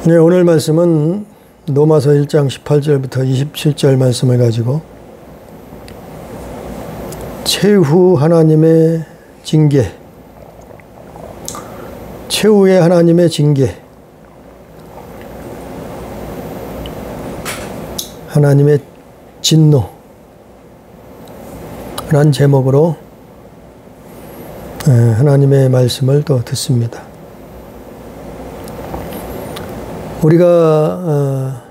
네, 오늘 말씀은 로마서 1장 18절부터 27절 말씀을 가지고 최후 하나님의 징계, 최후의 하나님의 징계, 하나님의 진노 라는 제목으로 하나님의 말씀을 또 듣습니다. 우리가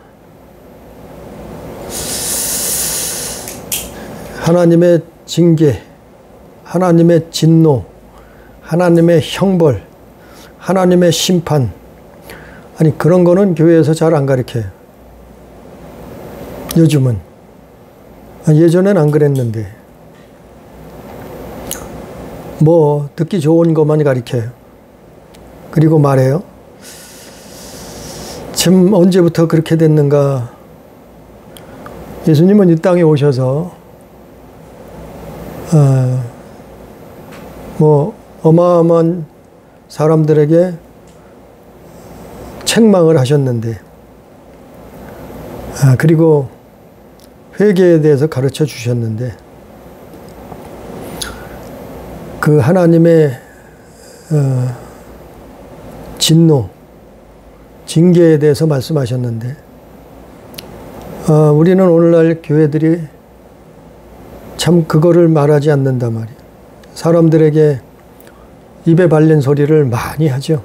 하나님의 징계, 하나님의 진노, 하나님의 형벌, 하나님의 심판, 아니 그런 거는 교회에서 잘 안 가르쳐요. 요즘은. 예전엔 안 그랬는데 뭐 듣기 좋은 것만 가르쳐요. 그리고 말해요. 참 언제부터 그렇게 됐는가. 예수님은 이 땅에 오셔서 뭐 어마어마한 사람들에게 책망을 하셨는데 그리고 회개에 대해서 가르쳐 주셨는데 그 하나님의 진노, 징계에 대해서 말씀하셨는데 우리는 오늘날 교회들이 참 그거를 말하지 않는단 말이에요. 사람들에게 입에 발린 소리를 많이 하죠.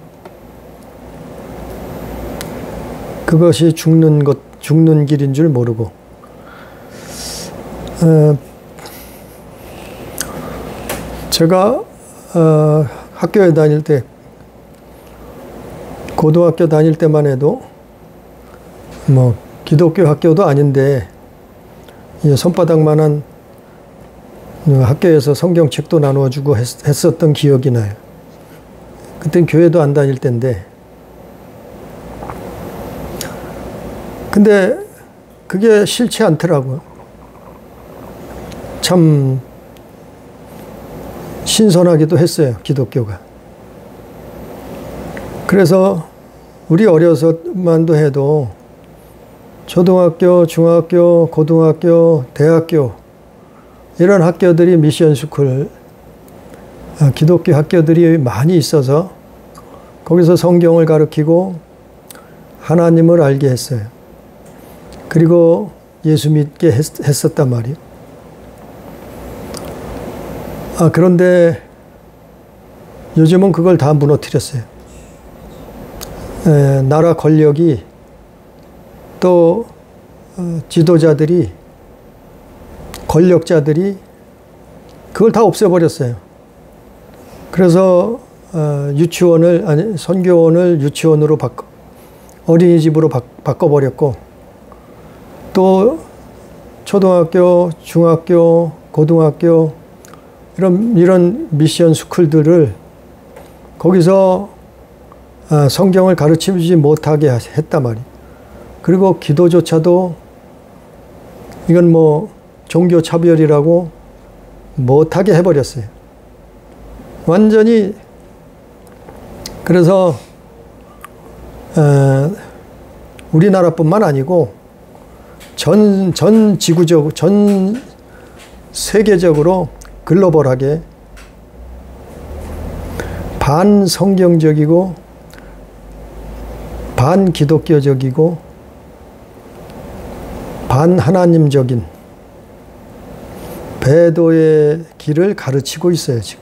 그것이 죽는 길인 줄 모르고 제가 학교에 다닐 때, 고등학교 다닐 때만 해도 뭐 기독교 학교도 아닌데 손바닥만한 학교에서 성경책도 나눠주고 했었던 기억이 나요. 그땐 교회도 안 다닐 때인데 근데 그게 싫지 않더라고요. 참 신선하기도 했어요, 기독교가. 그래서 우리 어려서만도 해도 초등학교, 중학교, 고등학교, 대학교 이런 학교들이 미션스쿨, 기독교 학교들이 많이 있어서 거기서 성경을 가르치고 하나님을 알게 했어요. 그리고 예수 믿게 했었단 말이에요. 그런데 요즘은 그걸 다 무너뜨렸어요. 나라 권력이 또 지도자들이, 권력자들이 그걸 다 없애버렸어요. 그래서 선교원을 유치원으로 어린이집으로 바꿔버렸고 또 초등학교, 중학교, 고등학교 이런 미션 스쿨들을 거기서 성경을 가르치지 못하게 했단 말이에요. 그리고 기도조차도 이건 뭐 종교 차별이라고 못하게 해버렸어요. 완전히. 그래서 우리나라뿐만 아니고 전 지구적으로, 전 세계적으로 글로벌하게 반성경적이고 반기독교적이고 반하나님적인 배도의 길을 가르치고 있어요, 지금.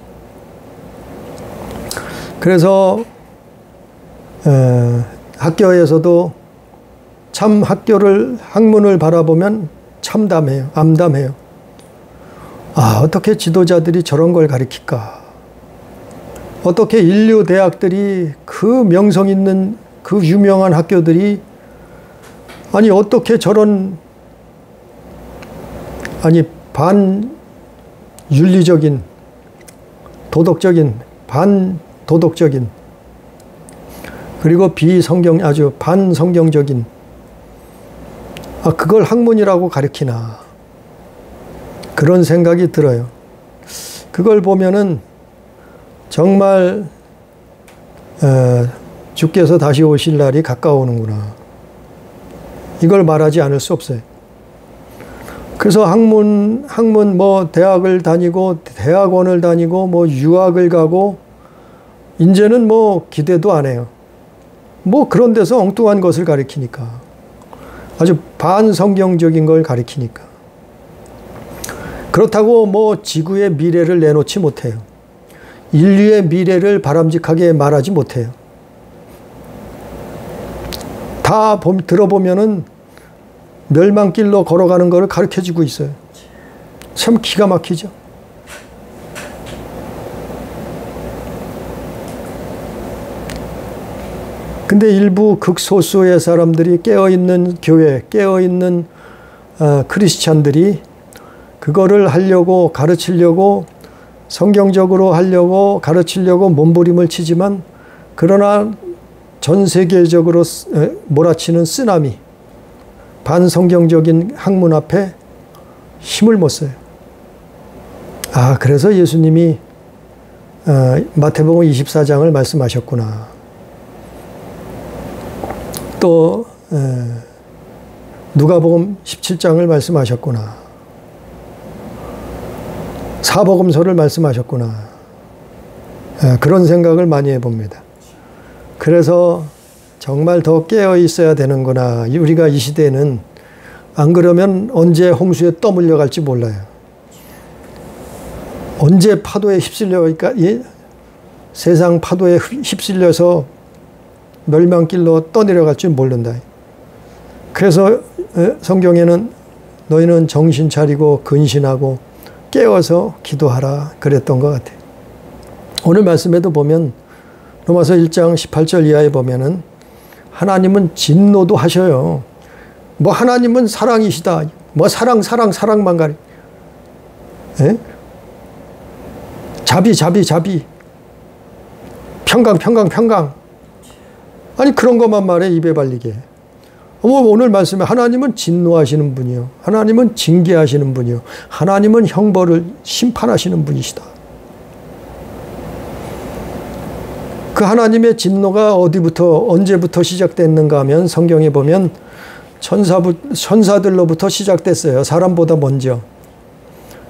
그래서 학교에서도 참 학문을 바라보면 참담해요, 암담해요. 어떻게 지도자들이 저런 걸 가르칠까? 어떻게 인류 대학들이 그 명성 있는 그 유명한 학교들이 어떻게 저런 반윤리적인, 도덕적인, 반도덕적인, 그리고 아주 반성경적인 그걸 학문이라고 가르치나, 그런 생각이 들어요. 그걸 보면은 정말 주께서 다시 오실 날이 가까우는구나. 이걸 말하지 않을 수 없어요. 그래서 학문 뭐 대학을 다니고 대학원을 다니고 뭐 유학을 가고 이제는 뭐 기대도 안 해요. 뭐 그런 데서 엉뚱한 것을 가리키니까. 아주 반성경적인 걸 가리키니까. 그렇다고 뭐 지구의 미래를 내놓지 못해요. 인류의 미래를 바람직하게 말하지 못해요. 다 들어보면은 멸망길로 걸어가는 것을 가르쳐주고 있어요. 참 기가 막히죠. 근데 일부 극소수의 사람들이 깨어있는 교회, 깨어있는 크리스찬들이 그거를 하려고 가르치려고 성경적으로 하려고 가르치려고 몸부림을 치지만 그러나 전 세계적으로 몰아치는 쓰나미, 반성경적인 학문 앞에 힘을 못 써요. 그래서 예수님이 마태복음 24장을 말씀하셨구나. 또 누가복음 17장을 말씀하셨구나. 사복음서를 말씀하셨구나. 그런 생각을 많이 해봅니다. 그래서 정말 더 깨어 있어야 되는구나. 우리가 이 시대에는 안 그러면 언제 홍수에 떠밀려 갈지 몰라요. 언제 파도에 휩쓸려니까 세상 파도에 휩쓸려서 멸망길로 떠내려갈지 모른다. 그래서 성경에는 너희는 정신 차리고 근신하고 깨어서 기도하라 그랬던 것 같아요. 오늘 말씀에도 보면 로마서 1장 18절 이하에 보면은 하나님은 진노도 하셔요. 뭐 하나님은 사랑이시다. 뭐 사랑만 가리. 에? 자비. 평강. 아니 그런 것만 말해 입에 발리게. 오늘 말씀에 하나님은 진노하시는 분이요. 하나님은 징계하시는 분이요. 하나님은 형벌을 심판하시는 분이시다. 그 하나님의 진노가 언제부터 시작됐는가 하면 성경에 보면 천사들로부터 시작됐어요. 사람보다 먼저.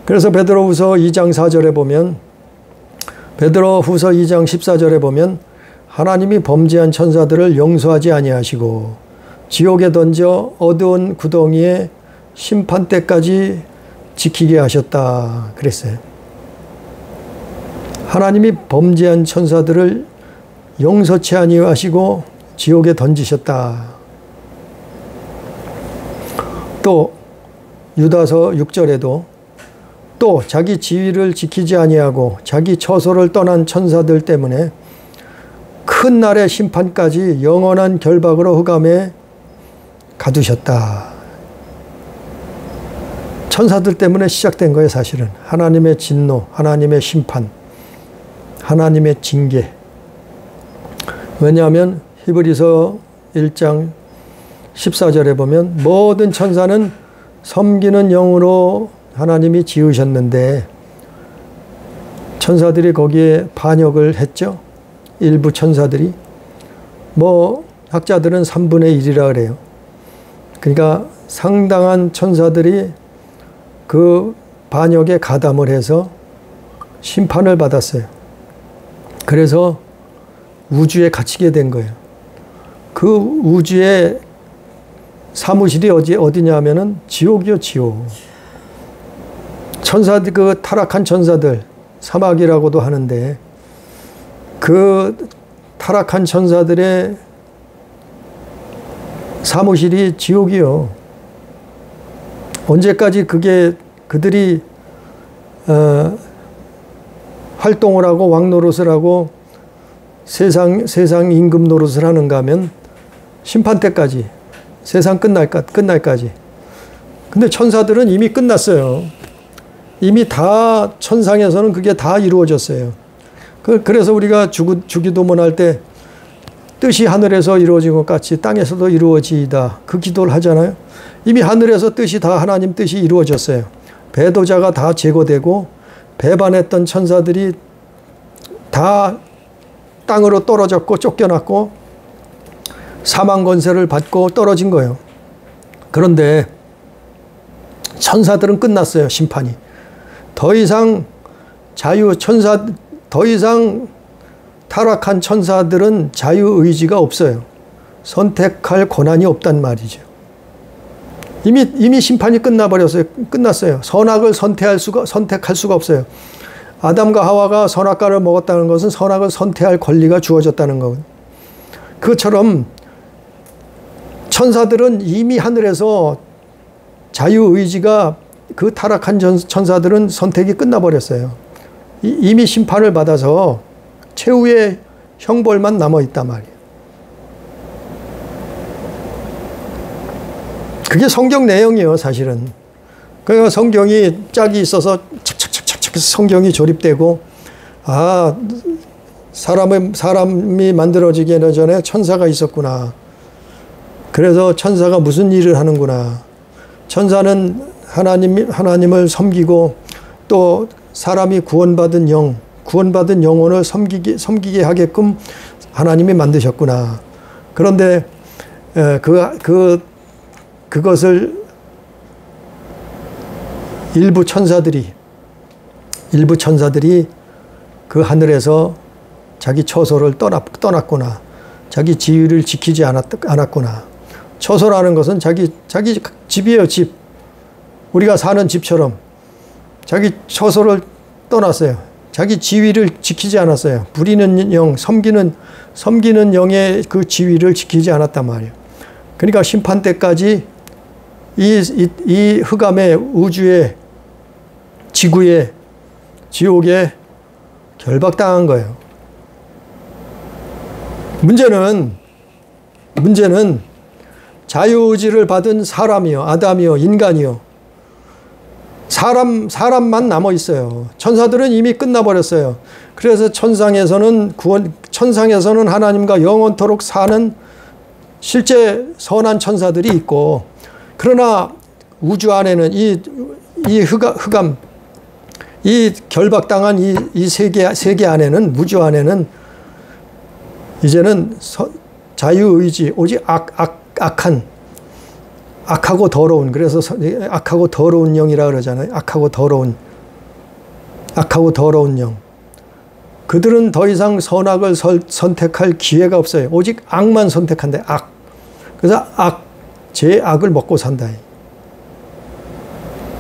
그래서 베드로후서 2장 4절에 보면 베드로후서 2장 14절에 보면 하나님이 범죄한 천사들을 용서하지 아니하시고 지옥에 던져 어두운 구덩이에 심판 때까지 지키게 하셨다 그랬어요. 하나님이 범죄한 천사들을 용서치 아니하시고 지옥에 던지셨다. 또 유다서 6절에도 또 자기 지위를 지키지 아니하고 자기 처소를 떠난 천사들 때문에 큰 날의 심판까지 영원한 결박으로 흑암에 가두셨다. 천사들 때문에 시작된 거예요, 사실은. 하나님의 진노, 하나님의 심판, 하나님의 징계. 왜냐하면 히브리서 1장 14절에 보면 모든 천사는 섬기는 영으로 하나님이 지으셨는데 천사들이 거기에 반역을 했죠. 일부 천사들이. 뭐 학자들은 3분의 1이라 그래요. 그러니까 상당한 천사들이 그 반역에 가담을 해서 심판을 받았어요. 그래서 우주에 갇히게 된 거예요. 그 우주의 사무실이 어디냐 하면은 지옥이요, 지옥. 천사들, 그 타락한 천사들, 사막이라고도 하는데 그 타락한 천사들의 사무실이 지옥이요. 언제까지 그들이 활동을 하고 왕노릇을 하고 세상 임금 노릇을 하는가 하면 심판 때까지, 세상 끝날까지. 근데 천사들은 이미 끝났어요. 이미 다 천상에서는 그게 다 이루어졌어요. 그래서 우리가 주기도문 할 때 뜻이 하늘에서 이루어진 것 같이 땅에서도 이루어지이다. 그 기도를 하잖아요. 이미 하늘에서 뜻이 다 하나님 뜻이 이루어졌어요. 배도자가 다 제거되고 배반했던 천사들이 다 땅으로 떨어졌고 쫓겨났고 사망 권세를 받고 떨어진 거예요. 그런데 천사들은 끝났어요. 심판이. 더 이상 더 이상 타락한 천사들은 자유의지가 없어요. 선택할 권한이 없단 말이죠. 이미 심판이 끝났어요. 선악을 선택할 수가 없어요. 아담과 하와가 선악과를 먹었다는 것은 선악을 선택할 권리가 주어졌다는 거거든요. 그것처럼 천사들은 이미 하늘에서 자유의지가, 그 타락한 천사들은 선택이 끝나버렸어요. 이미 심판을 받아서 최후의 형벌만 남아있단 말이에요. 그게 성경 내용이에요, 사실은. 그러니까 성경이 짝이 있어서 착착착착 성경이 조립되고, 아, 사람이 만들어지기 전에 천사가 있었구나. 그래서 천사가 무슨 일을 하는구나. 천사는 하나님을 섬기고, 또 사람이 구원받은 영혼을 섬기게 하게끔 하나님이 만드셨구나. 그런데 그것을 일부 천사들이 그 하늘에서 자기 처소를 떠났구나. 자기 지위를 지키지 않았구나. 처소라는 것은 자기 집이에요, 집. 우리가 사는 집처럼 자기 처소를 떠났어요. 자기 지위를 지키지 않았어요. 부리는 영, 섬기는 영의 그 지위를 지키지 않았단 말이에요. 그러니까 심판 때까지 이 흑암의 우주의 지구의 지옥에 결박당한 거예요. 문제는 자유의지를 받은 사람이요, 아담이요, 인간이요. 사람만 남아 있어요. 천사들은 이미 끝나버렸어요. 그래서 천상에서는 하나님과 영원토록 사는 실제 선한 천사들이 있고, 그러나 우주 안에는 이 흑암, 이 결박당한 이 세계 안에는, 우주 안에는 이제는 자유의지, 오직 악하고 더러운, 그래서 악하고 더러운 영이라 그러잖아요. 악하고 더러운 영. 그들은 더 이상 선악을 선택할 기회가 없어요. 오직 악만 선택한대, 악. 그래서 제 악을 먹고 산다.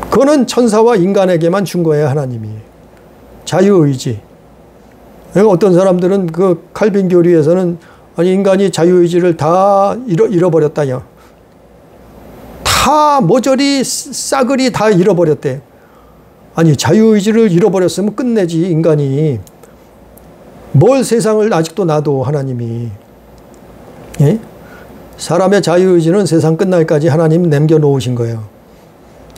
그거는 천사와 인간에게만 준 거예요, 하나님이. 자유의지. 그러니까 어떤 사람들은 그 칼빈 교리에서는 아니, 인간이 자유의지를 다 잃어버렸다요. 다 모조리 싸그리 다 잃어버렸대. 아니, 자유의지를 잃어버렸으면 끝내지, 인간이. 뭘 세상을 아직도 놔도, 하나님이. 예? 사람의 자유의지는 세상 끝날까지 하나님 남겨놓으신 거예요.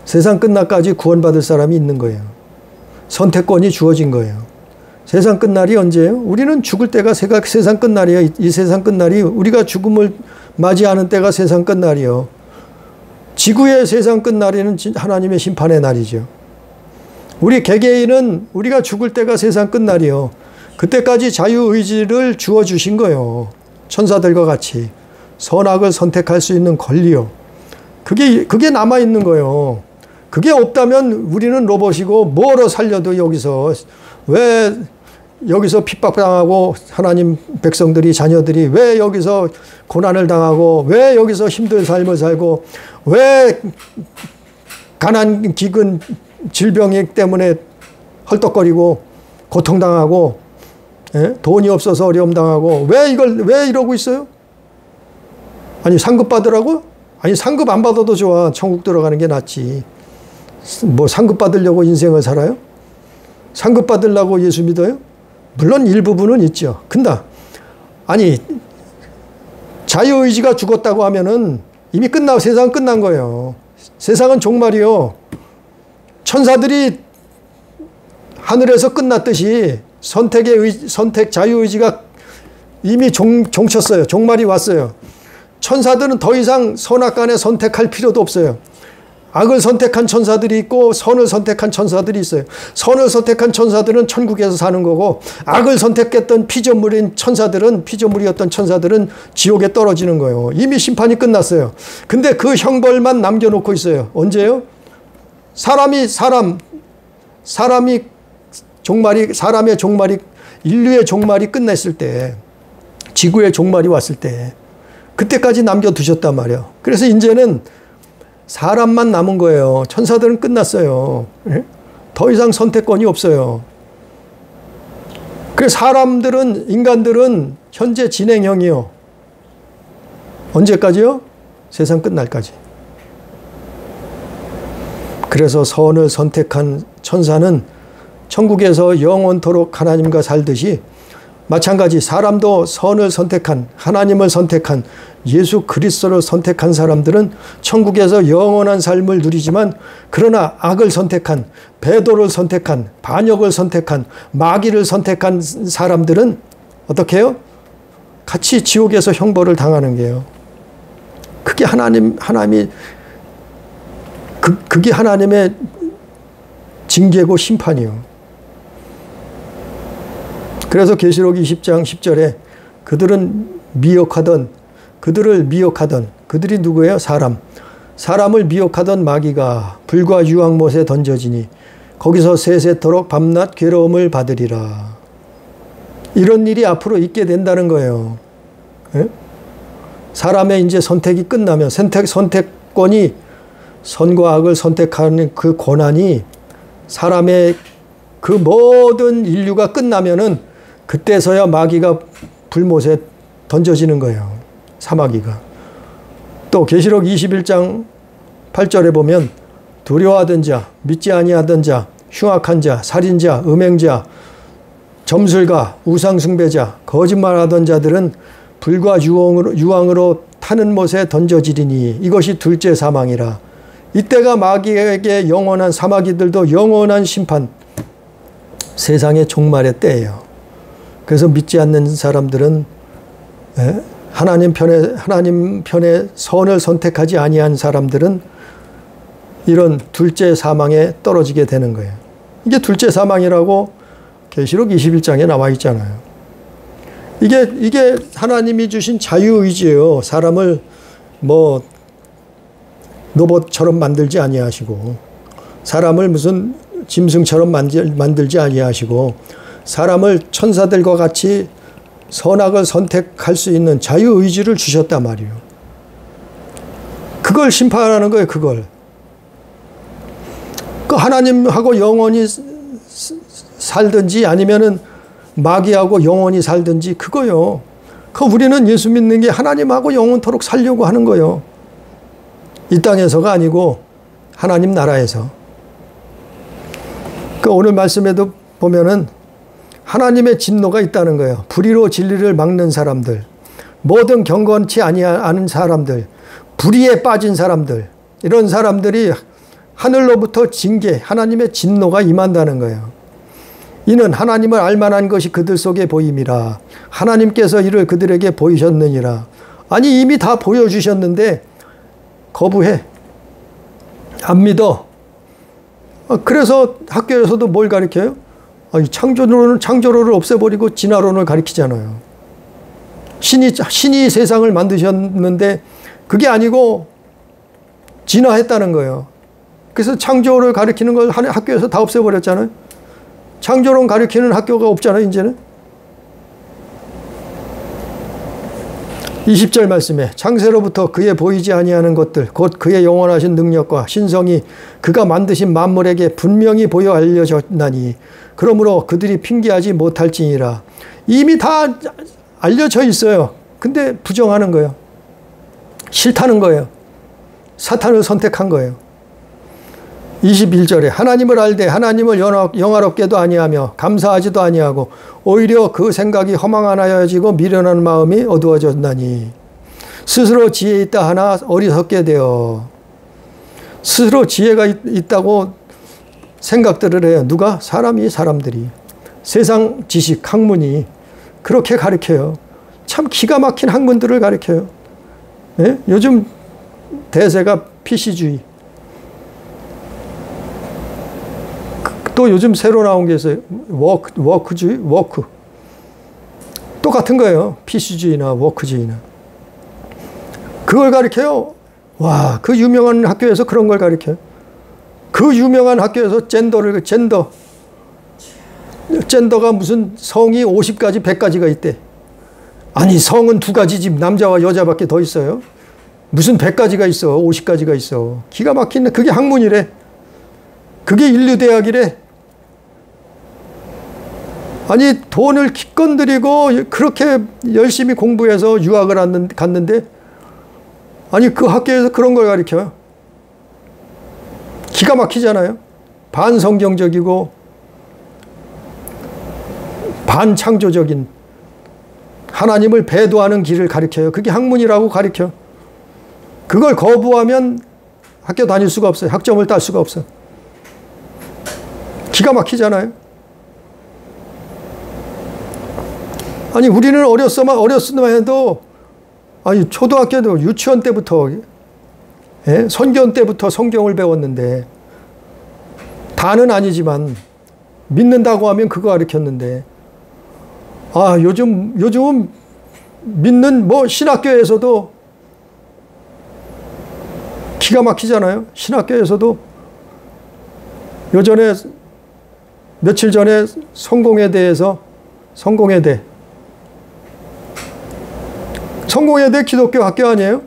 세상 끝날까지 구원받을 사람이 있는 거예요. 선택권이 주어진 거예요. 세상 끝날이 언제예요? 우리는 죽을 때가 세상 끝날이에요. 이 세상 끝날이, 우리가 죽음을 맞이하는 때가 세상 끝날이요. 지구의 세상 끝날에는 하나님의 심판의 날이죠. 우리 개개인은 우리가 죽을 때가 세상 끝날이요. 그때까지 자유의지를 주어주신 거예요. 천사들과 같이. 선악을 선택할 수 있는 권리요. 그게 남아있는 거예요. 그게 없다면 우리는 로봇이고, 뭐로 살려도 왜 여기서 핍박당하고, 하나님 백성들이, 자녀들이 왜 여기서 고난을 당하고, 왜 여기서 힘든 삶을 살고, 왜 가난, 기근, 질병 때문에 헐떡거리고 고통당하고, 돈이 없어서 어려움 당하고, 왜 이러고 있어요? 아니, 상급 받으라고? 아니, 상급 안 받아도 좋아. 천국 들어가는 게 낫지. 뭐 상급 받으려고 인생을 살아요? 상급 받으려고 예수 믿어요? 물론 일부분은 있죠. 근데 아니, 자유의지가 죽었다고 하면은 이미 세상 끝난 거예요. 세상은 종말이요. 천사들이 하늘에서 끝났듯이 선택 자유의지가 이미 종쳤어요. 종말이 왔어요. 천사들은 더 이상 선악간에 선택할 필요도 없어요. 악을 선택한 천사들이 있고 선을 선택한 천사들이 있어요. 선을 선택한 천사들은 천국에서 사는 거고, 악을 선택했던 피조물이었던 천사들은 지옥에 떨어지는 거예요. 이미 심판이 끝났어요. 근데 그 형벌만 남겨놓고 있어요. 언제요? 사람의 종말이, 인류의 종말이 끝냈을 때, 지구의 종말이 왔을 때, 그때까지 남겨두셨단 말이에요. 그래서 이제는 사람만 남은 거예요. 천사들은 끝났어요. 더 이상 선택권이 없어요. 그래서 인간들은 현재 진행형이요. 언제까지요? 세상 끝날까지. 그래서 선을 선택한 천사는 천국에서 영원토록 하나님과 살듯이, 마찬가지 사람도 선을 선택한, 하나님을 선택한, 예수 그리스도를 선택한 사람들은 천국에서 영원한 삶을 누리지만, 그러나 악을 선택한, 배도를 선택한, 반역을 선택한, 마귀를 선택한 사람들은 어떻게 해요? 같이 지옥에서 형벌을 당하는 게요. 그게 그게 하나님의 징계고 심판이요. 그래서 계시록 20장 10절에 그들을 미혹하던, 그들이 누구예요? 사람을 미혹하던 마귀가 불과 유황못에 던져지니 거기서 세세토록 밤낮 괴로움을 받으리라. 이런 일이 앞으로 있게 된다는 거예요. 예? 사람의 이제 선택이 끝나면, 선택권이, 선과 악을 선택하는 그 권한이, 사람의 그 모든 인류가 끝나면은 그때서야 마귀가 불못에 던져지는 거예요. 사마귀가. 또 계시록 21장 8절에 보면 두려워하던 자, 믿지 아니하던 자, 흉악한 자, 살인자, 음행자, 점술가, 우상숭배자, 거짓말하던 자들은 불과 유황으로 타는 못에 던져지리니 이것이 둘째 사망이라. 이때가 마귀에게 영원한, 사마귀들도 영원한 심판, 세상의 종말의 때예요. 그래서 믿지 않는 사람들은 하나님 편에 선을 선택하지 아니한 사람들은 이런 둘째 사망에 떨어지게 되는 거예요. 이게 둘째 사망이라고 계시록 21장에 나와 있잖아요. 이게 하나님이 주신 자유의지예요. 사람을 로봇처럼 만들지 아니하시고, 사람을 무슨 짐승처럼 만들지 아니하시고, 사람을 천사들과 같이 선악을 선택할 수 있는 자유의지를 주셨단 말이에요. 그걸 심판하는 거예요. 그걸. 그 하나님하고 영원히 살든지 아니면은 마귀하고 영원히 살든지 그거요. 우리는 예수 믿는 게 하나님하고 영원토록 살려고 하는 거예요. 이 땅에서가 아니고 하나님 나라에서. 오늘 말씀에도 보면은 하나님의 진노가 있다는 거예요. 불의로 진리를 막는 사람들, 뭐든 경건치 않은 사람들, 불의에 빠진 사람들, 이런 사람들이 하늘로부터 징계, 하나님의 진노가 임한다는 거예요. 이는 하나님을 알만한 것이 그들 속에 보임이라. 하나님께서 이를 그들에게 보이셨느니라. 아니 이미 다 보여주셨는데 거부해. 안 믿어. 그래서 학교에서도 뭘 가르쳐요? 창조론을 없애버리고 진화론을 가르치잖아요. 신이 세상을 만드셨는데 그게 아니고 진화했다는 거예요. 그래서 창조를 가르치는 걸 학교에서 다 없애버렸잖아요. 창조론 가르치는 학교가 없잖아요, 이제는. 20절 말씀에 창세로부터 그의 보이지 아니하는 것들 곧 그의 영원하신 능력과 신성이 그가 만드신 만물에게 분명히 보여 알려졌나니 그러므로 그들이 핑계하지 못할지니라. 이미 다 알려져 있어요. 근데 부정하는 거예요. 싫다는 거예요. 사탄을 선택한 거예요. 21절에 하나님을 알되 하나님을 영화롭게도 아니하며 감사하지도 아니하고 오히려 그 생각이 허망하여지고 미련한 마음이 어두워졌나니 스스로 지혜 있다 하나 어리석게 되어. 스스로 지혜가 있다고 생각들을 해요. 누가? 사람들이. 세상 지식, 학문이 그렇게 가르쳐요. 참 기가 막힌 학문들을 가르쳐요. 네? 요즘 대세가 PC주의. 또 요즘 새로 나온 게 있어요. 워크주의, 워크. 똑같은 거예요. PC주의나 워크주의나. 그걸 가르쳐요. 와, 그 유명한 학교에서 그런 걸 가르쳐요. 그 유명한 학교에서 젠더가 무슨 성이 50가지, 100가지가 있대. 아니, 성은 2가지지, 남자와 여자밖에 더 있어요. 무슨 100가지가 있어, 50가지가 있어. 기가 막히네. 그게 학문이래. 그게 인류대학이래. 아니, 돈을 기껏 들이고 그렇게 열심히 공부해서 유학을 갔는데, 아니, 그 학교에서 그런 걸 가르쳐요. 기가 막히잖아요. 반성경적이고 반창조적인 하나님을 배도하는 길을 가르쳐요. 그게 학문이라고 가르쳐. 그걸 거부하면 학교 다닐 수가 없어요. 학점을 딸 수가 없어요. 기가 막히잖아요. 아니, 우리는 어렸으면 해도, 아니, 초등학교도 유치원 때부터, 예? 선견 때부터 성경을 배웠는데, 다는 아니지만, 믿는다고 하면 그거 가르쳤는데, 아, 요즘은 믿는 신학교에서도 기가 막히잖아요. 신학교에서도 며칠 전에 성공회대 기독교 학교 아니에요?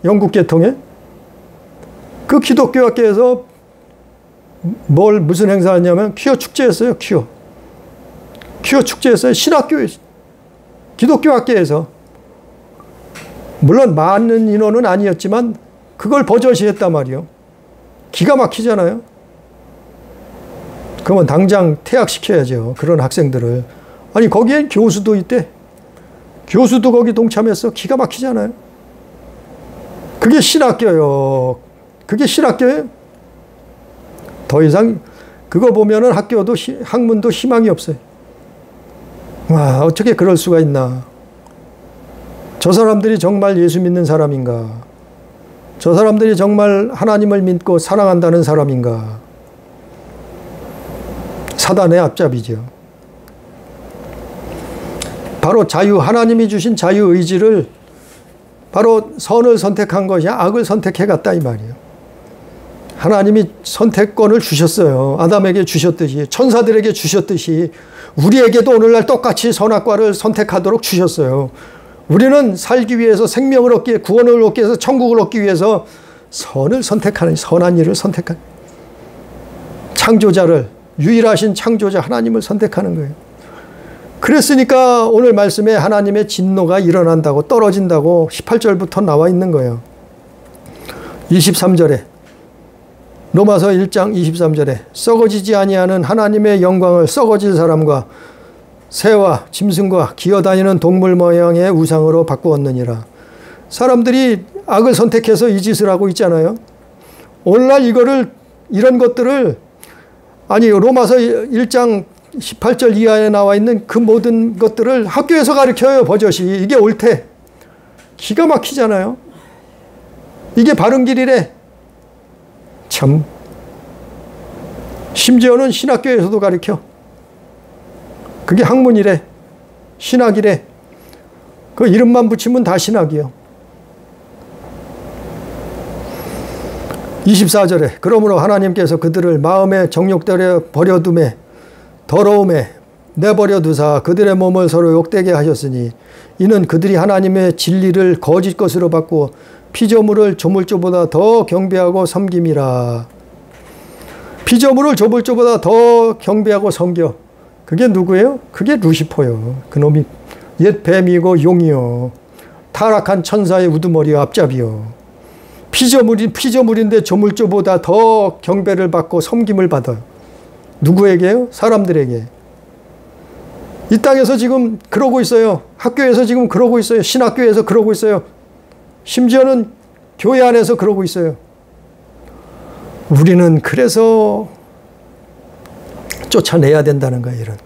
영국 계통에? 그 기독교 학교에서 무슨 행사 하냐면 퀴어 축제였어요. 퀴어 축제였어요. 신학교에서. 기독교 학교에서. 물론 많은 인원은 아니었지만 그걸 버젓이 했단 말이에요. 기가 막히잖아요. 그러면 당장 퇴학시켜야죠. 그런 학생들을. 아니, 거기엔 교수도 있대. 교수도 거기 동참했어. 기가 막히잖아요. 그게 신학교요. 그게 신학교예요. 더 이상 그거 보면은 학문도 희망이 없어요. 와, 어떻게 그럴 수가 있나. 저 사람들이 정말 예수 믿는 사람인가? 저 사람들이 정말 하나님을 믿고 사랑한다는 사람인가? 사단의 앞잡이죠. 바로 하나님이 주신 자유의지를 바로 선을 선택한 것이 악을 선택해갔다 이 말이에요. 하나님이 선택권을 주셨어요. 아담에게 주셨듯이, 천사들에게 주셨듯이 우리에게도 오늘날 똑같이 선악과를 선택하도록 주셨어요. 우리는 살기 위해서, 생명을 얻기 위해, 구원을 얻기 위해서, 천국을 얻기 위해서 선을 선택하는, 선한 일을 선택하는, 창조자를, 유일하신 창조자 하나님을 선택하는 거예요. 그랬으니까 오늘 말씀에 하나님의 진노가 일어난다고, 떨어진다고 18절부터 나와 있는 거예요. 23절에, 로마서 1장 23절에 썩어지지 아니하는 하나님의 영광을 썩어질 사람과 새와 짐승과 기어다니는 동물 모양의 우상으로 바꾸었느니라. 사람들이 악을 선택해서 이 짓을 하고 있잖아요. 오늘날 이런 것들을, 아니, 로마서 1장 18절 이하에 나와 있는 그 모든 것들을 학교에서 가르쳐요, 버젓이. 이게 옳대. 기가 막히잖아요. 이게 바른 길이래. 참. 심지어는 신학교에서도 가르쳐. 그게 학문이래. 신학이래. 그 이름만 붙이면 다 신학이요. 24절에 그러므로 하나님께서 그들을 마음의 정욕대로 버려둠에 더러움에 내버려 두사 그들의 몸을 서로 욕되게 하셨으니 이는 그들이 하나님의 진리를 거짓 것으로 바꾸어 피조물을 조물주보다 더 경배하고 섬김이라. 피조물을 조물주보다 더 경배하고 섬겨. 그게 누구예요? 그게 루시퍼요. 그놈이 옛 뱀이고 용이요. 타락한 천사의 우두머리와 앞잡이요. 피조물인데 조물주보다 더 경배를 받고 섬김을 받아요. 누구에게요? 사람들에게. 이 땅에서 지금 그러고 있어요. 학교에서 지금 그러고 있어요. 신학교에서 그러고 있어요. 심지어는 교회 안에서 그러고 있어요. 우리는 그래서 쫓아내야 된다는 거예요. 이런 거.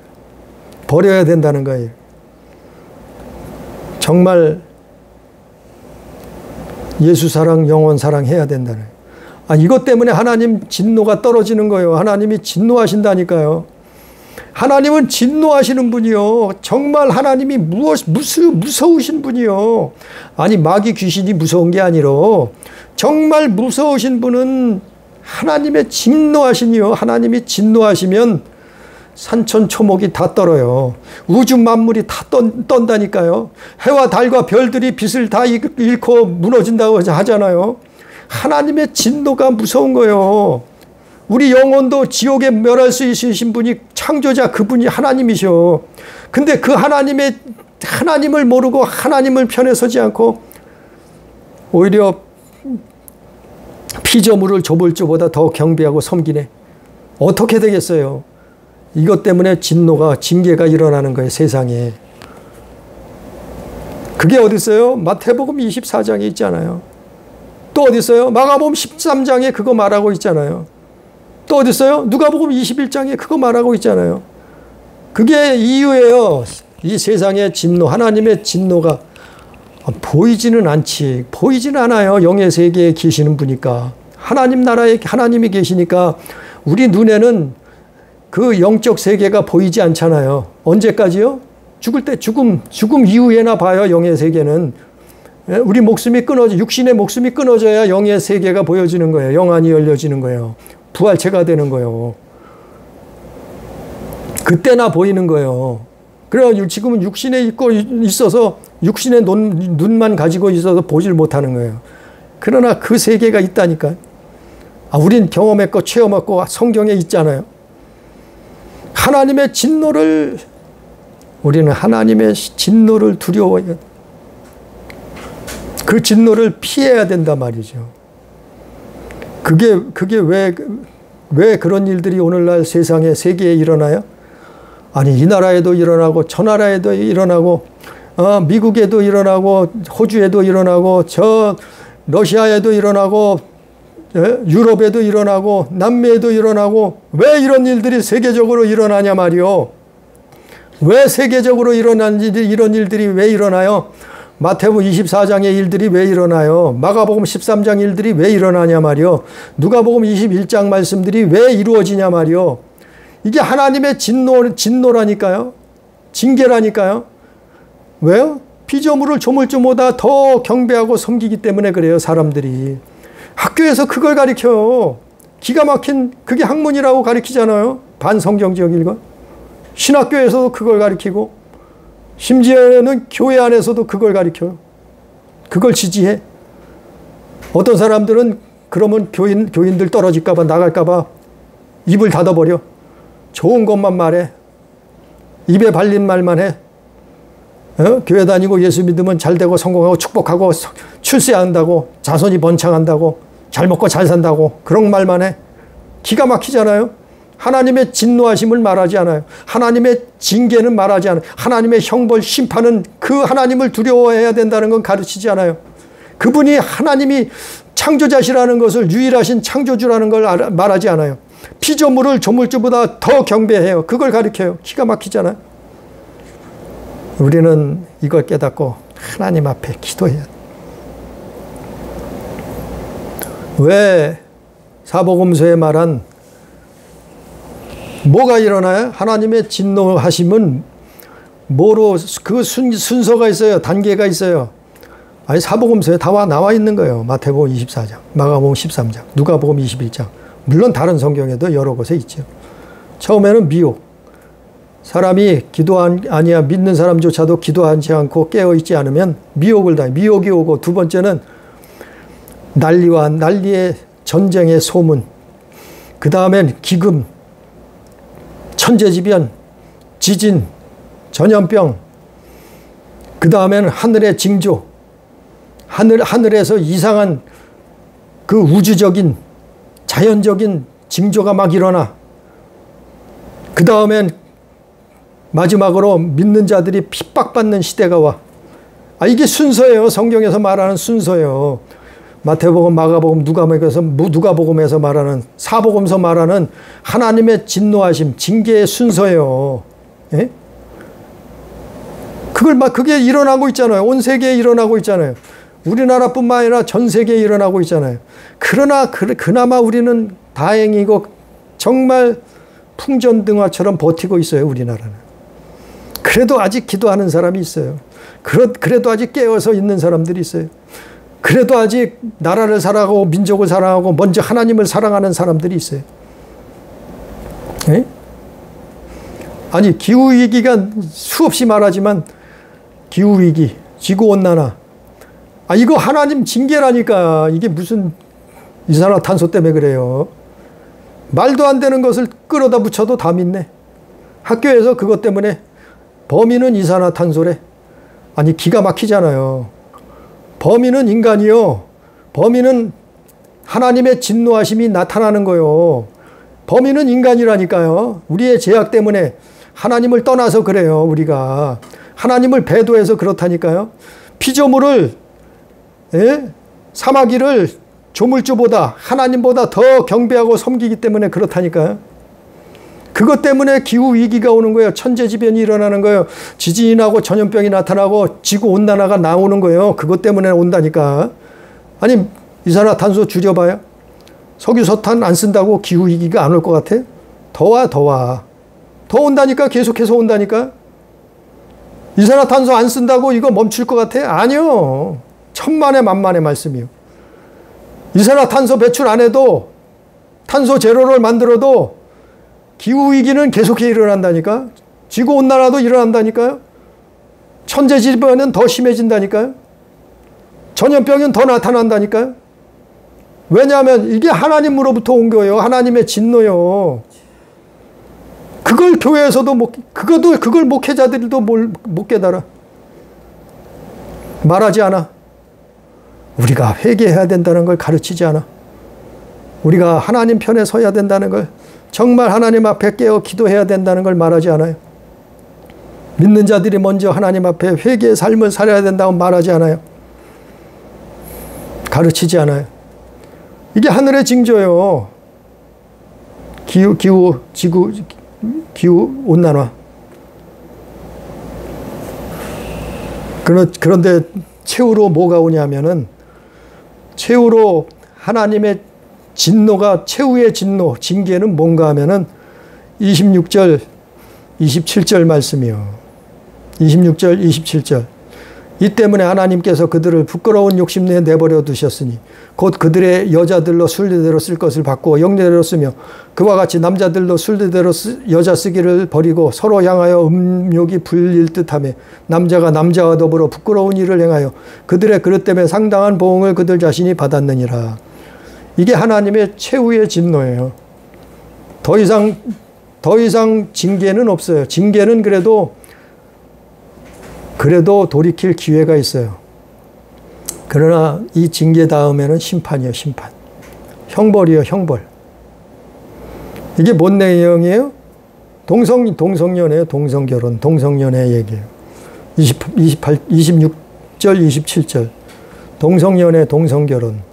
버려야 된다는 거예요. 정말 예수 사랑, 영혼 사랑 해야 된다는 거예요. 이것 때문에 하나님 진노가 떨어지는 거예요. 하나님이 진노하신다니까요. 하나님은 진노하시는 분이요. 정말 하나님이 무서우신 분이요. 마귀 귀신이 무서운 게 아니라 정말 무서우신 분은 하나님의 진노하시니요. 하나님이 진노하시면 산천초목이 다 떨어요. 우주 만물이 다 떤다니까요. 해와 달과 별들이 빛을 다 잃고 무너진다고 하잖아요. 하나님의 진노가 무서운 거예요. 우리 영혼도 지옥에 멸할 수 있으신 분이 창조자 그분이 하나님이셔. 근데 그 하나님을 모르고 하나님을 편에 서지 않고 오히려 피조물을 조물주보다 더 경배하고 섬기네. 어떻게 되겠어요? 이것 때문에 징계가 일어나는 거예요, 세상에. 그게 어디 있어요? 마태복음 24장에 있잖아요. 또 어디 있어요? 마가복음 13장에 그거 말하고 있잖아요. 또 어디 있어요? 누가복음 21장에 그거 말하고 있잖아요. 그게 이유예요. 이 세상의 진노, 하나님의 진노가 보이지는 않아요. 영의 세계에 계시는 분이니까. 하나님 나라에 하나님이 계시니까 우리 눈에는 그 영적 세계가 보이지 않잖아요. 언제까지요? 죽을 때 죽음 이후에나 봐요. 영의 세계는. 우리 목숨이 육신의 목숨이 끊어져야 영의 세계가 보여지는 거예요. 영안이 열려지는 거예요. 부활체가 되는 거예요. 그때나 보이는 거예요. 그래서 지금은 육신에 있어서 육신의 눈만 가지고 있어서 보질 못하는 거예요. 그러나 그 세계가 있다니까. 우린 경험했고 체험했고 성경에 있잖아요. 우리는 하나님의 진노를 두려워해요. 그 진노를 피해야 된단 말이죠. 그게 왜 그런 일들이 오늘날 세계에 일어나요? 이 나라에도 일어나고 저 나라에도 일어나고 미국에도 일어나고 호주에도 일어나고 저 러시아에도 일어나고 유럽에도 일어나고 남미에도 일어나고 왜 이런 일들이 세계적으로 일어나냐 말이요. 왜 세계적으로 이런 일들이 왜 일어나요? 마태복음 24장의 일들이 왜 일어나요? 마가복음 13장 일들이 왜 일어나냐 말이요. 누가복음 21장 말씀들이 왜 이루어지냐 말이요. 이게 하나님의 진노라니까요. 징계라니까요. 왜요? 피조물을 조물주보다 더 경배하고 섬기기 때문에 그래요. 사람들이. 학교에서 그걸 가르쳐요. 기가 막힌 그게 학문이라고 가르치잖아요. 반성경적 일과. 신학교에서도 그걸 가르치고 심지어는 교회 안에서도 그걸 가르쳐요. 그걸 지지해. 어떤 사람들은 그러면 교인들 떨어질까 봐 나갈까 봐 입을 닫아버려. 좋은 것만 말해. 입에 발린 말만 해. 교회 다니고 예수 믿으면 잘 되고 성공하고 축복하고 출세한다고 자손이 번창한다고 잘 먹고 잘 산다고 그런 말만 해. 기가 막히잖아요. 하나님의 진노하심을 말하지 않아요. 하나님의 징계는 말하지 않아요. 하나님의 형벌 심판은 그 하나님을 두려워해야 된다는 건 가르치지 않아요. 그분이 하나님이 창조자시라는 것을 유일하신 창조주라는 걸 말하지 않아요. 피조물을 조물주보다 더 경배해요. 그걸 가르쳐요. 기가 막히잖아요. 우리는 이걸 깨닫고 하나님 앞에 기도해야 돼요. 왜 사복음서에 말한 뭐가 일어나요? 하나님의 진노하심은 뭐로 그 순서가 있어요. 단계가 있어요. 사복음서에 다 나와 있는 거예요. 마태복음 24장, 마가복음 13장, 누가복음 21장. 물론 다른 성경에도 여러 곳에 있죠. 처음에는 미혹. 사람이 믿는 사람조차도 기도하지 않고 깨어있지 않으면 미혹이 오고, 두 번째는 난리의 전쟁의 소문, 그 다음엔 기금, 천재지변, 지진, 전염병, 그 다음에는 하늘의 징조, 하늘에서 이상한 그 우주적인 자연적인 징조가 막 일어나. 그 다음엔 마지막으로 믿는 자들이 핍박받는 시대가 와. 이게 순서예요. 성경에서 말하는 순서예요. 마태복음, 마가복음, 누가복음에서 말하는, 사복음서 말하는 하나님의 진노하심, 징계의 순서예요. 예? 그게 일어나고 있잖아요. 온 세계에 일어나고 있잖아요. 우리나라뿐만 아니라 전 세계에 일어나고 있잖아요. 그러나 그나마 우리는 다행이고 정말 풍전등화처럼 버티고 있어요. 우리나라는. 그래도 아직 기도하는 사람이 있어요. 그래도 아직 깨어서 있는 사람들이 있어요. 그래도 아직 나라를 사랑하고 민족을 사랑하고 먼저 하나님을 사랑하는 사람들이 있어요. 에? 아니 기후위기가 수없이 말하지만 기후위기, 지구온난화, 이거 하나님 징계라니까. 이게 무슨 이산화탄소 때문에 그래요. 말도 안 되는 것을 끌어다 붙여도 다 믿네. 학교에서 그것 때문에 범인은 이산화탄소래. 아니 기가 막히잖아요. 범인은 인간이요. 범인은 하나님의 진노하심이 나타나는 거요. 범인은 인간이라니까요. 우리의 죄악 때문에 하나님을 떠나서 그래요. 우리가 하나님을 배도해서 그렇다니까요. 피조물을 사마귀를 조물주보다 하나님보다 더 경배하고 섬기기 때문에 그렇다니까요. 그것 때문에 기후위기가 오는 거예요. 천재지변이 일어나는 거예요. 지진이 나고 전염병이 나타나고 지구온난화가 나오는 거예요. 그것 때문에 온다니까. 아니 이산화탄소 줄여봐요. 석유석탄 안 쓴다고 기후위기가 안 올 것 같아? 더 와. 더 온다니까. 계속해서 온다니까. 이산화탄소 안 쓴다고 이거 멈출 것 같아? 아니요. 천만의 만만의 말씀이요. 이산화탄소 배출 안 해도 탄소 제로를 만들어도 기후위기는 계속해 일어난다니까. 지구온난화도 일어난다니까요. 천재지변은 더 심해진다니까요. 전염병은 더 나타난다니까요. 왜냐하면 이게 하나님으로부터 온 거예요. 하나님의 진노요. 그걸 교회에서도 그걸 목회자들도 못 깨달아. 말하지 않아. 우리가 회개해야 된다는 걸 가르치지 않아. 우리가 하나님 편에 서야 된다는 걸, 정말 하나님 앞에 깨어 기도해야 된다는 걸 말하지 않아요. 믿는 자들이 먼저 하나님 앞에 회개의 삶을 살아야 된다고 말하지 않아요. 가르치지 않아요. 이게 하늘의 징조예요. 기후온난화. 그런데 최후로 뭐가 오냐면은, 최후로 하나님의 진노가, 최후의 진노, 징계는 뭔가 하면은 26절, 27절 말씀이요. 26절, 27절. 이 때문에 하나님께서 그들을 부끄러운 욕심내에 내버려 두셨으니 곧 그들의 여자들로 순리대로 쓸 것을 바꾸어 영리대로 쓰며 그와 같이 남자들도 순리대로 여자 쓰기를 버리고 서로 향하여 음욕이 불릴 듯하며 남자가 남자와 더불어 부끄러운 일을 행하여 그들의 그릇 때문에 상당한 보응을 그들 자신이 받았느니라. 이게 하나님의 최후의 진노예요. 더 이상 징계는 없어요. 징계는 그래도 돌이킬 기회가 있어요. 그러나 이 징계 다음에는 심판이에요. 심판. 형벌이에요. 형벌. 이게 뭔 내용이에요? 동성연애예요. 동성결혼. 동성연애 얘기예요. 26절 27절. 동성연애 동성결혼.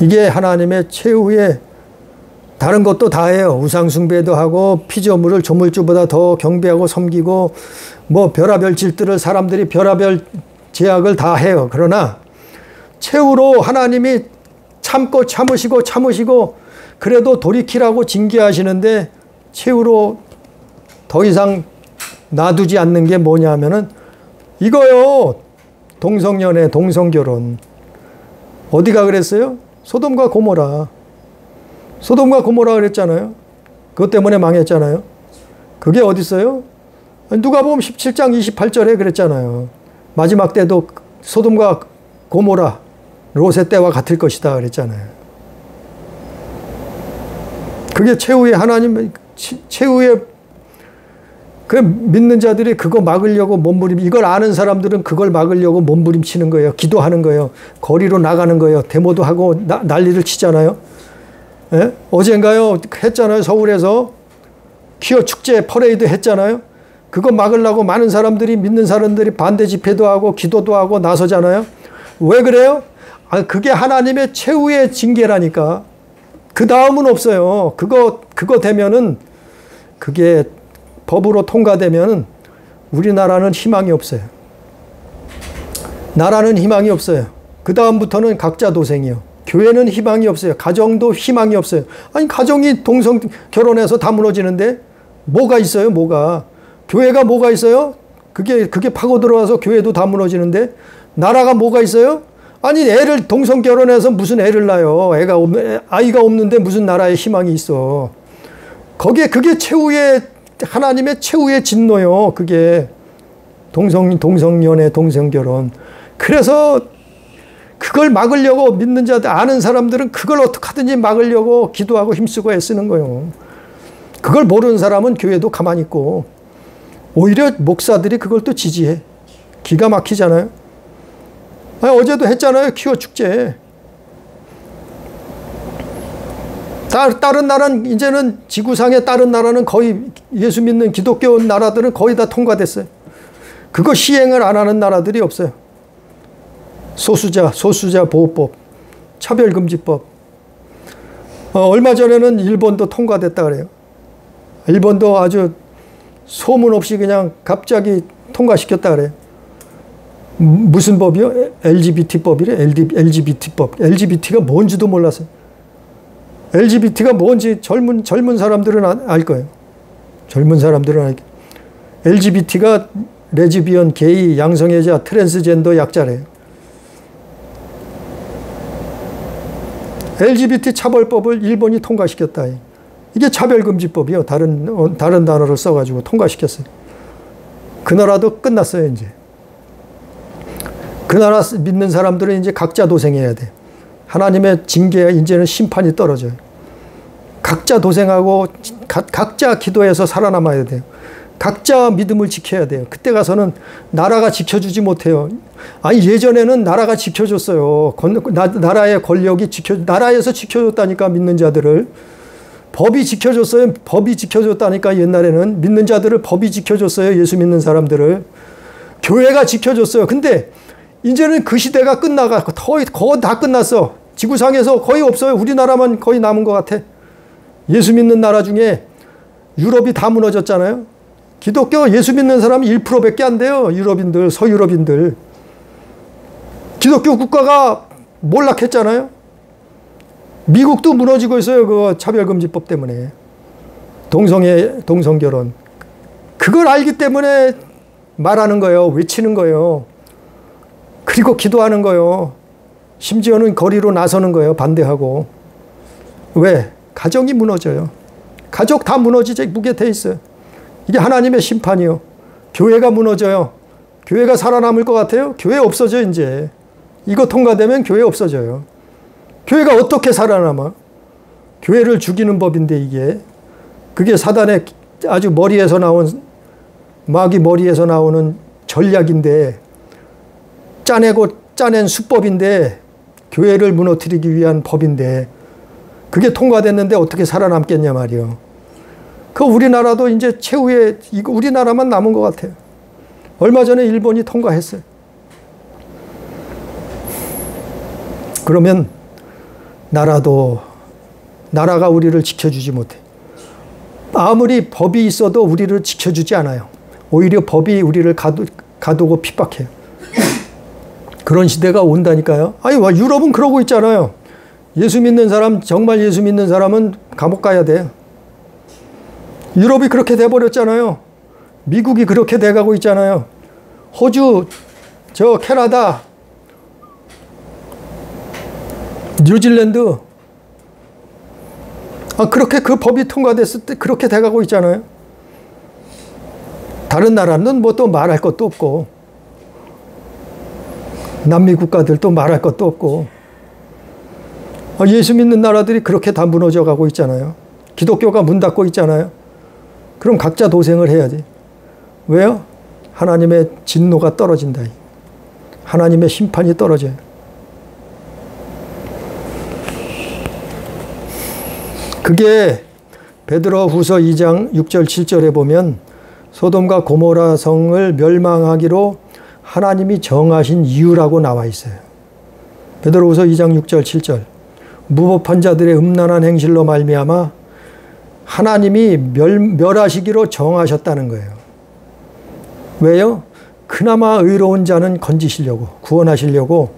이게 하나님의 최후의, 다른 것도 다 해요. 우상숭배도 하고 피조물을 조물주보다 더 경배하고 섬기고 뭐 별하별 질들을 사람들이 별하별 제약을 다 해요. 그러나 최후로 하나님이 참으시고 그래도 돌이키라고 징계하시는데 최후로 더 이상 놔두지 않는 게 뭐냐 하면은 이거요. 동성연애 동성결혼. 어디가 그랬어요? 소돔과 고모라. 소돔과 고모라 그랬잖아요. 그것 때문에 망했잖아요. 그게 어디 있어요? 누가복음 17장 28절에 그랬잖아요. 마지막 때도 소돔과 고모라 롯의 때와 같을 것이다 그랬잖아요. 그게 최후의 하나님, 최후의 그 믿는 자들이 그거 막으려고 이걸 아는 사람들은 그걸 막으려고 몸부림치는 거예요. 기도하는 거예요. 거리로 나가는 거예요. 데모도 하고 난리를 치잖아요. 예? 어젠가요 했잖아요. 서울에서 퀴어 축제 퍼레이드 했잖아요. 그거 막으려고 많은 사람들이, 믿는 사람들이 반대 집회도 하고 기도도 하고 나서잖아요. 왜 그래요? 그게 하나님의 최후의 징계라니까. 그 다음은 없어요. 그거 되면은, 그게 법으로 통과되면은 우리나라는 희망이 없어요. 나라는 희망이 없어요. 그 다음부터는 각자 도생이요. 교회는 희망이 없어요. 가정도 희망이 없어요. 아니 가정이 동성 결혼해서 다 무너지는데 뭐가 있어요? 뭐가? 교회가 뭐가 있어요? 그게 파고 들어와서 교회도 다 무너지는데 나라가 뭐가 있어요? 아니 애를 동성 결혼해서 무슨 애를 낳아요? 아이가 없는데 무슨 나라에 희망이 있어? 그게 최후의 하나님의 최후의 진노요. 그게 동성연애, 동성결혼. 그래서 그걸 막으려고 믿는 자들, 아는 사람들은 그걸 어떻게 하든지 막으려고 기도하고 힘쓰고 애쓰는 거예요. 그걸 모르는 사람은 교회도 가만히 있고 오히려 목사들이 그걸 또 지지해. 기가 막히잖아요. 어제도 했잖아요. 퀴어 축제. 다른 나라는 이제는 지구상의 다른 나라는 거의 예수 믿는 기독교 나라들은 거의 다 통과됐어요. 그거 시행을 안 하는 나라들이 없어요. 소수자 보호법, 차별금지법. 얼마 전에는 일본도 통과됐다 그래요. 일본도 아주 소문 없이 그냥 갑자기 통과시켰다 그래요. 무슨 법이요? LGBT법이래. LGBT법. LGBT가 뭔지도 몰랐어요. LGBT가 뭔지 젊은 사람들은 알 거예요. 젊은 사람들은 알 거예요. LGBT가 레즈비언, 게이, 양성애자, 트랜스젠더 약자래요. LGBT 차별법을 일본이 통과시켰다. 이게 차별금지법이요. 다른 단어를 써가지고 통과시켰어요. 그 나라도 끝났어요, 이제. 그 나라 믿는 사람들은 이제 각자 도생해야 돼. 하나님의 징계가 이제는 심판이 떨어져요. 각자 도생하고 각자 기도해서 살아남아야 돼요. 각자 믿음을 지켜야 돼요. 그때 가서는 나라가 지켜주지 못해요. 아니 예전에는 나라가 지켜줬어요. 나라의 권력이 나라에서 지켜줬다니까 믿는 자들을. 법이 지켜줬어요. 법이 지켜줬다니까 옛날에는 믿는 자들을 법이 지켜줬어요. 예수 믿는 사람들을. 교회가 지켜줬어요. 근데 이제는 그 시대가 거의 다 끝났어. 지구상에서 거의 없어요. 우리나라만 거의 남은 것 같아. 예수 믿는 나라 중에 유럽이 다 무너졌잖아요. 기독교 예수 믿는 사람이 1%밖에 안 돼요. 유럽인들, 서유럽인들. 기독교 국가가 몰락했잖아요. 미국도 무너지고 있어요. 그 차별금지법 때문에. 동성결혼. 그걸 알기 때문에 말하는 거예요. 외치는 거예요. 그리고 기도하는 거예요. 심지어는 거리로 나서는 거예요. 반대하고. 왜? 가정이 무너져요. 가족 다 무너지게 돼 있어요. 이게 하나님의 심판이요. 교회가 무너져요. 교회가 살아남을 것 같아요? 교회 없어져 이제. 이거 통과되면 교회 없어져요. 교회가 어떻게 살아남아? 교회를 죽이는 법인데 이게. 그게 사단의 아주 마귀 머리에서 나오는 전략인데 짜낸 수법인데 교회를 무너뜨리기 위한 법인데 그게 통과됐는데 어떻게 살아남겠냐 말이요. 그 우리나라도 이제 최후의 우리나라만 남은 것 같아요. 얼마 전에 일본이 통과했어요. 그러면 나라가 우리를 지켜주지 못해. 아무리 법이 있어도 우리를 지켜주지 않아요. 오히려 법이 우리를 가두고 핍박해요. 그런 시대가 온다니까요. 아니 유럽은 그러고 있잖아요. 예수 믿는 사람, 정말 예수 믿는 사람은 감옥 가야 돼요. 유럽이 그렇게 돼버렸잖아요. 미국이 그렇게 돼가고 있잖아요. 호주, 캐나다, 뉴질랜드. 그렇게 그 법이 통과됐을 때 그렇게 돼가고 있잖아요. 다른 나라는 뭐 또 말할 것도 없고, 남미 국가들도 말할 것도 없고, 예수 믿는 나라들이 그렇게 다 무너져 가고 있잖아요. 기독교가 문 닫고 있잖아요. 그럼 각자 도생을 해야지. 왜요? 하나님의 진노가 떨어진다. 하나님의 심판이 떨어져요. 그게 베드로후서 2장 6절 7절에 보면 소돔과 고모라 성을 멸망하기로 하나님이 정하신 이유라고 나와 있어요. 베드로후서 2장 6절 7절. 무법한 자들의 음란한 행실로 말미암아 하나님이 멸하시기로 정하셨다는 거예요. 왜요? 그나마 의로운 자는 건지시려고, 구원하시려고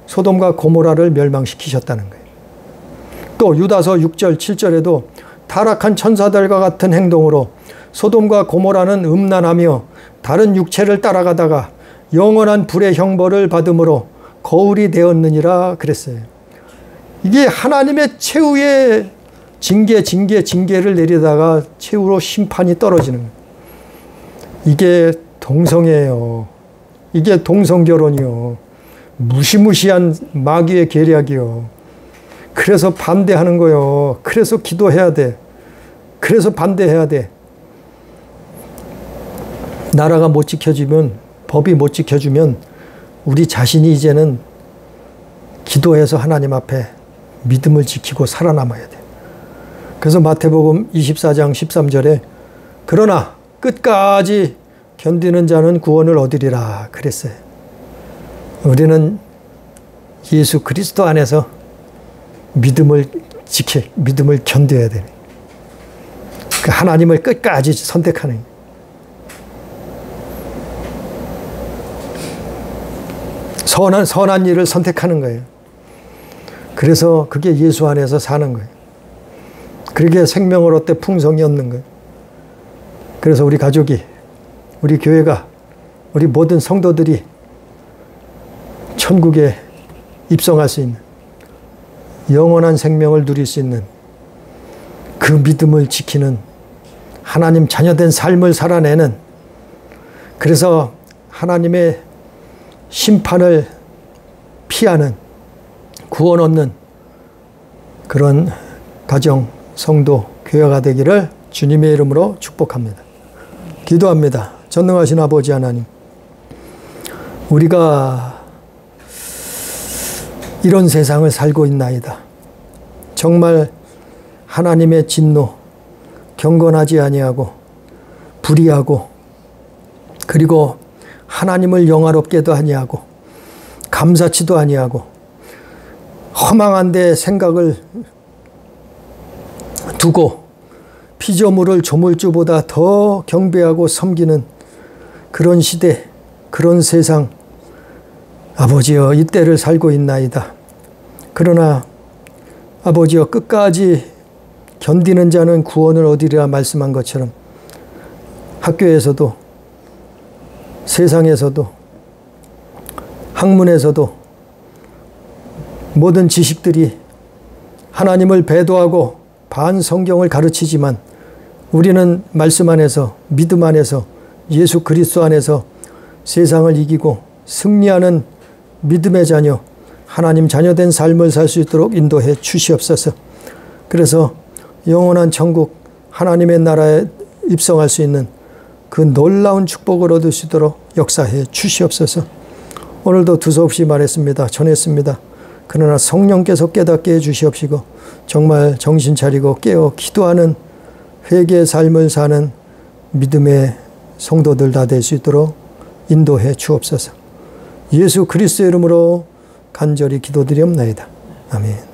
소돔과 고모라를 멸망시키셨다는 거예요. 또 유다서 6절, 7절에도 타락한 천사들과 같은 행동으로 소돔과 고모라는 음란하며 다른 육체를 따라가다가 영원한 불의 형벌을 받음으로 거울이 되었느니라 그랬어요. 이게 하나님의 최후의 징계를 내리다가 최후로 심판이 떨어지는 거예요. 이게 동성애예요. 이게 동성결혼이요. 무시무시한 마귀의 계략이요. 그래서 반대하는 거요. 그래서 기도해야 돼. 그래서 반대해야 돼. 나라가 못 지켜지면, 법이 못 지켜주면 우리 자신이 이제는 기도해서 하나님 앞에 믿음을 지키고 살아남아야 돼. 그래서 마태복음 24장 13절에 그러나 끝까지 견디는 자는 구원을 얻으리라 그랬어요. 우리는 예수 그리스도 안에서 믿음을 견뎌야 되네. 그 하나님을 끝까지 선택하는 선한 일을 선택하는 거예요. 그래서 그게 예수 안에서 사는 거예요. 그러게 생명을 얻되 풍성히 얻는 거예요. 그래서 우리 가족이, 우리 교회가, 우리 모든 성도들이 천국에 입성할 수 있는 영원한 생명을 누릴 수 있는 그 믿음을 지키는 하나님 자녀된 삶을 살아내는, 그래서 하나님의 심판을 피하는, 구원 얻는 그런 가정, 성도, 교회가 되기를 주님의 이름으로 축복합니다. 기도합니다. 전능하신 아버지 하나님, 우리가 이런 세상을 살고 있나이다. 정말 하나님의 진노, 경건하지 아니하고 불의하고, 그리고 하나님을 영화롭게도 아니하고 감사치도 아니하고 허망한 데 생각을 두고 피조물을 조물주보다 더 경배하고 섬기는 그런 시대, 그런 세상, 아버지여 이때를 살고 있나이다. 그러나 아버지여 끝까지 견디는 자는 구원을 얻으리라 말씀한 것처럼 학교에서도, 세상에서도, 학문에서도 모든 지식들이 하나님을 배도하고 반성경을 가르치지만 우리는 말씀 안에서, 믿음 안에서, 예수 그리스도 안에서 세상을 이기고 승리하는 믿음의 자녀, 하나님 자녀된 삶을 살 수 있도록 인도해 주시옵소서. 그래서 영원한 천국, 하나님의 나라에 입성할 수 있는 그 놀라운 축복을 얻을 수 있도록 역사해 주시옵소서. 오늘도 두서없이 말했습니다. 전했습니다. 그러나 성령께서 깨닫게 해 주시옵시고 정말 정신 차리고 깨어 기도하는 회개의 삶을 사는 믿음의 성도들 다 될 수 있도록 인도해 주옵소서. 예수 그리스도의 이름으로 간절히 기도드리옵나이다. 아멘.